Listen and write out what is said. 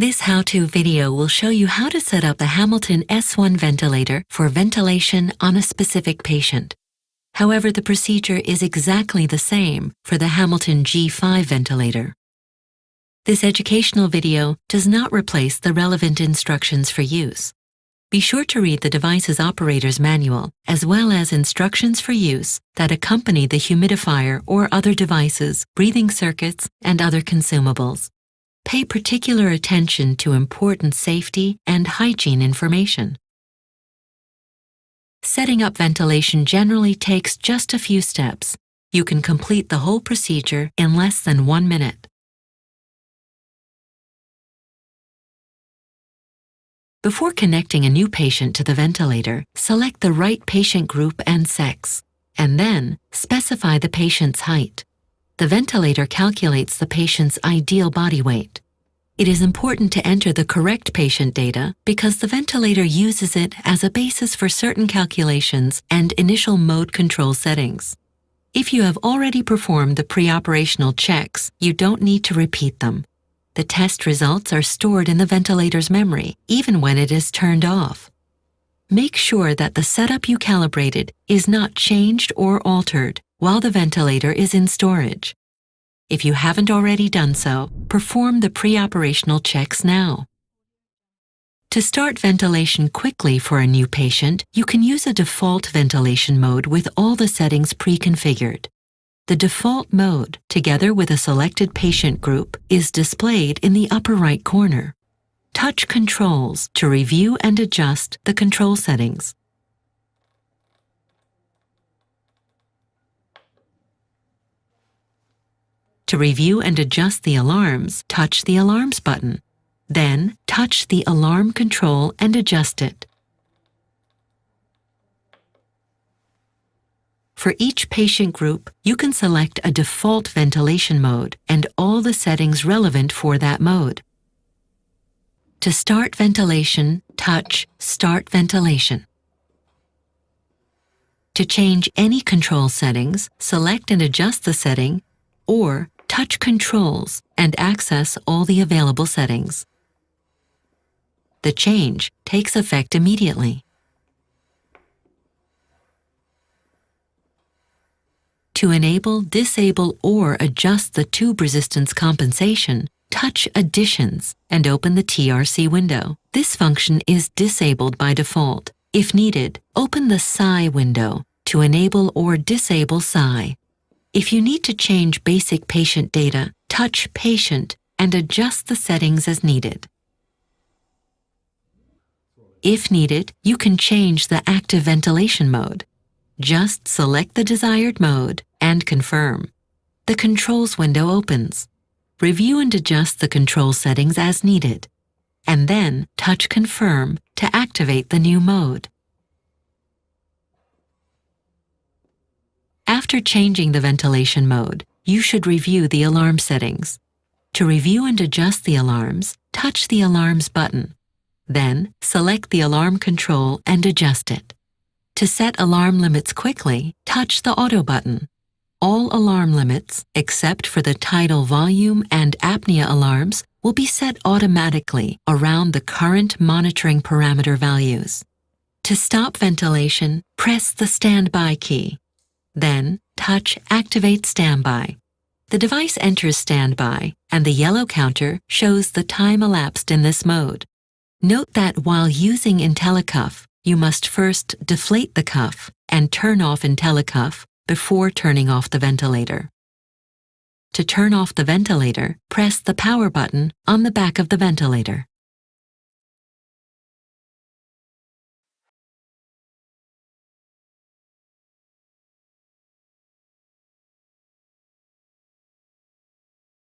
This how-to video will show you how to set up the Hamilton S1 ventilator for ventilation on a specific patient. However, the procedure is exactly the same for the Hamilton G5 ventilator. This educational video does not replace the relevant instructions for use. Be sure to read the device's operator's manual, as well as instructions for use that accompany the humidifier or other devices, breathing circuits, and other consumables. Pay particular attention to important safety and hygiene information. Setting up ventilation generally takes just a few steps. You can complete the whole procedure in less than 1 minute. Before connecting a new patient to the ventilator, select the right patient group and sex, and then specify the patient's height. The ventilator calculates the patient's ideal body weight. It is important to enter the correct patient data because the ventilator uses it as a basis for certain calculations and initial mode control settings. If you have already performed the pre-operational checks, you don't need to repeat them. The test results are stored in the ventilator's memory, even when it is turned off. Make sure that the setup you calibrated is not changed or altered while the ventilator is in storage. If you haven't already done so, perform the pre-operational checks now. To start ventilation quickly for a new patient, you can use a default ventilation mode with all the settings pre-configured. The default mode, together with a selected patient group, is displayed in the upper right corner. Touch Controls to review and adjust the control settings. To review and adjust the alarms, touch the Alarms button. Then, touch the alarm control and adjust it. For each patient group, you can select a default ventilation mode and all the settings relevant for that mode. To start ventilation, touch Start Ventilation. To change any control settings, select and adjust the setting, or touch Controls and access all the available settings. The change takes effect immediately. To enable, disable, or adjust the tube resistance compensation, touch Additions and open the TRC window. This function is disabled by default. If needed, open the PSI window to enable or disable PSI. If you need to change basic patient data, touch Patient and adjust the settings as needed. If needed, you can change the active ventilation mode. Just select the desired mode and confirm. The Controls window opens. Review and adjust the control settings as needed, and then touch Confirm to activate the new mode. After changing the ventilation mode, you should review the alarm settings. To review and adjust the alarms, touch the Alarms button. Then, select the alarm control and adjust it. To set alarm limits quickly, touch the Auto button. All alarm limits, except for the tidal volume and apnea alarms, will be set automatically around the current monitoring parameter values. To stop ventilation, press the Standby key. Then, touch Activate Standby. The device enters standby, and the yellow counter shows the time elapsed in this mode. Note that while using IntelliCuff, you must first deflate the cuff and turn off IntelliCuff before turning off the ventilator. To turn off the ventilator, press the power button on the back of the ventilator.